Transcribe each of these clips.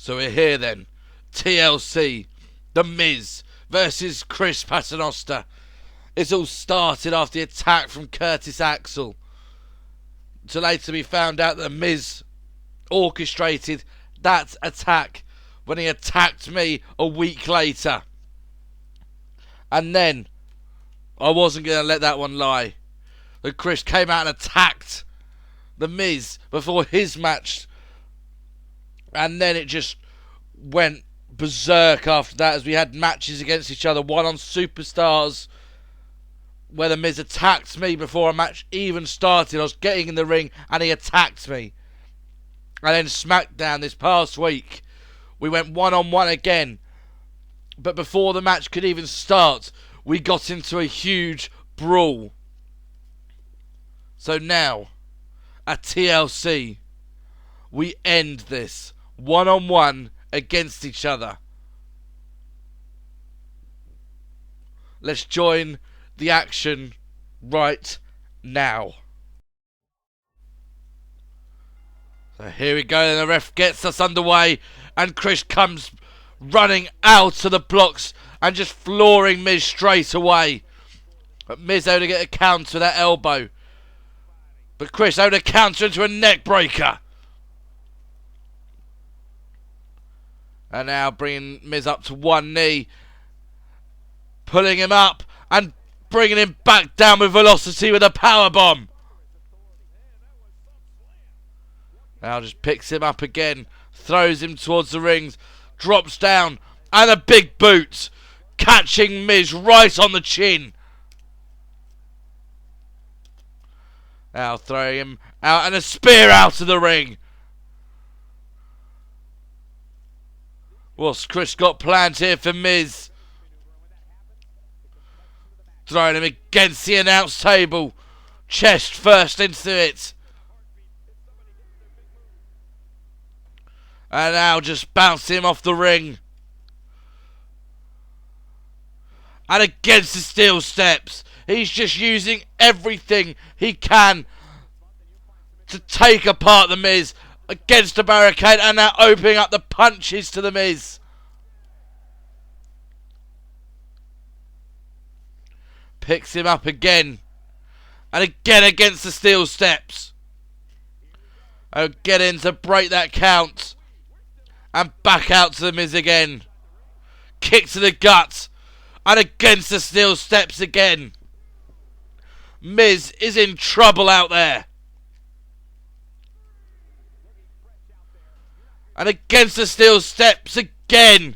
So we're here then. TLC, The Miz versus Chris Paternoster. It's all started after the attack from Curtis Axel. To later be found out that Miz orchestrated that attack when he attacked me a week later. And then, I wasn't going to let that one lie. That Chris came out and attacked The Miz before his match. And then it just went berserk after that as we had matches against each other. One on Superstars where The Miz attacked me before a match even started. I was getting in the ring and he attacked me. And then SmackDown this past week, we went one-on-one again. But before the match could even start, we got into a huge brawl. So now, at TLC, we end this one-on-one against each other. Let's join the action right now. So here we go, and the ref gets us underway, and Chris comes running out of the blocks and just flooring Miz straight away. But Miz able to get a counter with that elbow. But Chris able to counter into a neck breaker. And now bringing Miz up to one knee. Pulling him up and bringing him back down with velocity with a powerbomb. Now just picks him up again. Throws him towards the rings. Drops down. And a big boot. Catching Miz right on the chin. Now throwing him out and a spear out of the ring. What's Chris got planned here for Miz? Throwing him against the announce table. Chest first into it. And now just bouncing him off the ring. And against the steel steps. He's just using everything he can to take apart the Miz against the barricade, and now opening up the punches to the Miz. Picks him up again. And again against the steel steps. Get in to break that count. And back out to the Miz again. Kick to the gut. And against the steel steps again. Miz is in trouble out there. And against the steel steps again.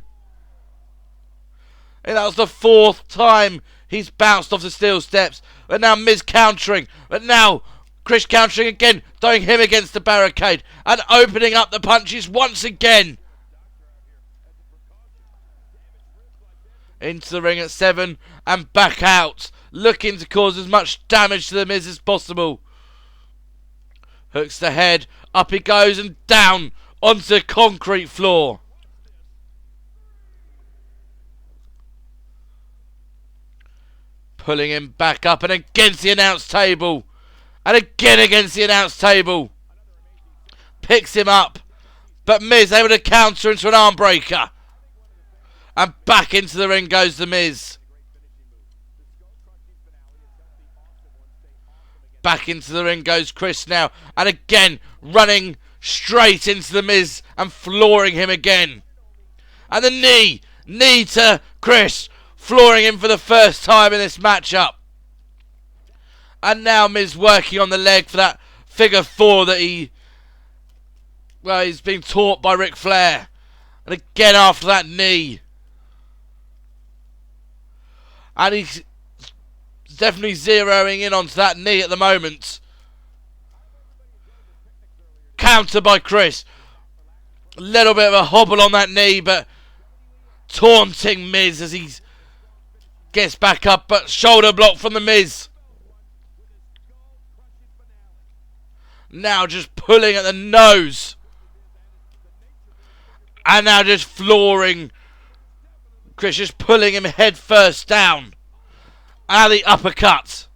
And that was the fourth time he's bounced off the steel steps. But now Miz countering. But now Chris countering again. Throwing him against the barricade. And opening up the punches once again. Into the ring at 7 and back out. Looking to cause as much damage to the Miz as possible. Hooks the head. Up he goes and down onto the concrete floor. Pulling him back up and against the announce table. And again against the announce table. Picks him up. But Miz able to counter into an arm breaker. And back into the ring goes the Miz. Back into the ring goes Chris now. And again running straight into the Miz and flooring him again. And the knee. Knee to Chris. Flooring him for the first time in this matchup. And now Miz working on the leg for that figure 4 that he's been taught by Ric Flair. And again after that knee. And he's definitely zeroing in onto that knee at the moment. Counter by Chris. A little bit of a hobble on that knee, but taunting Miz as he gets back up, but shoulder block from the Miz. Now just pulling at the nose. And now just flooring Chris, just pulling him head first down. And the uppercut.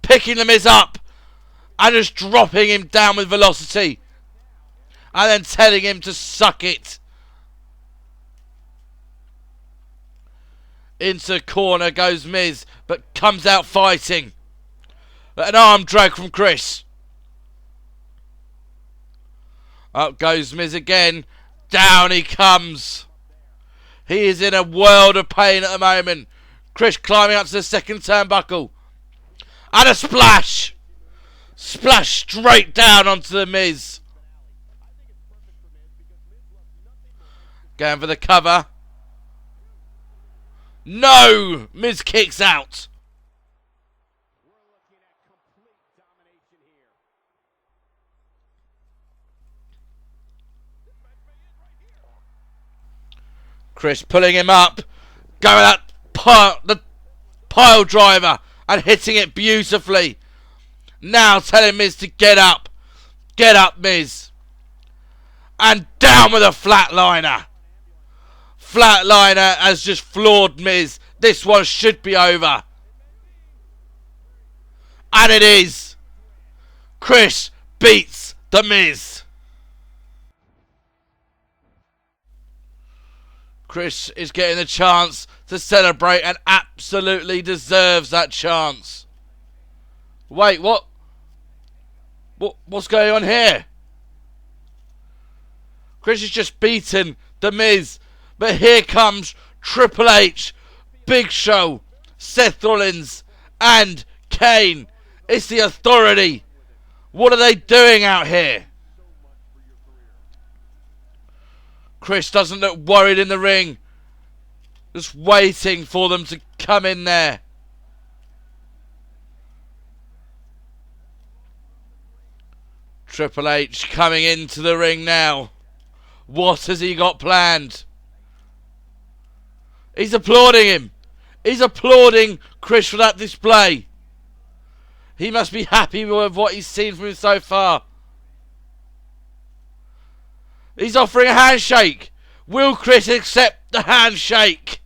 Picking the Miz up. And just dropping him down with velocity. And then telling him to suck it. Into the corner goes Miz, but comes out fighting. An arm drag from Chris. Up goes Miz again. Down he comes. He is in a world of pain at the moment. Chris climbing up to the second turnbuckle. And a splash. Splash straight down onto the Miz. Going for the cover. No! Miz kicks out. Chris pulling him up. Going that the pile driver and hitting it beautifully. Now telling Miz to get up. Get up, Miz. And down with a flatliner. Flatliner has just floored Miz. This one should be over. And it is. Chris beats The Miz. Chris is getting the chance to celebrate and absolutely deserves that chance. Wait, what? What's going on here? Chris has just beaten The Miz. But here comes Triple H, Big Show, Seth Rollins, and Kane. It's the Authority. What are they doing out here? Chris doesn't look worried in the ring. Just waiting for them to come in there. Triple H coming into the ring now. What has he got planned? He's applauding him. He's applauding Chris for that display. He must be happy with what he's seen from him so far. He's offering a handshake. Will Chris accept the handshake?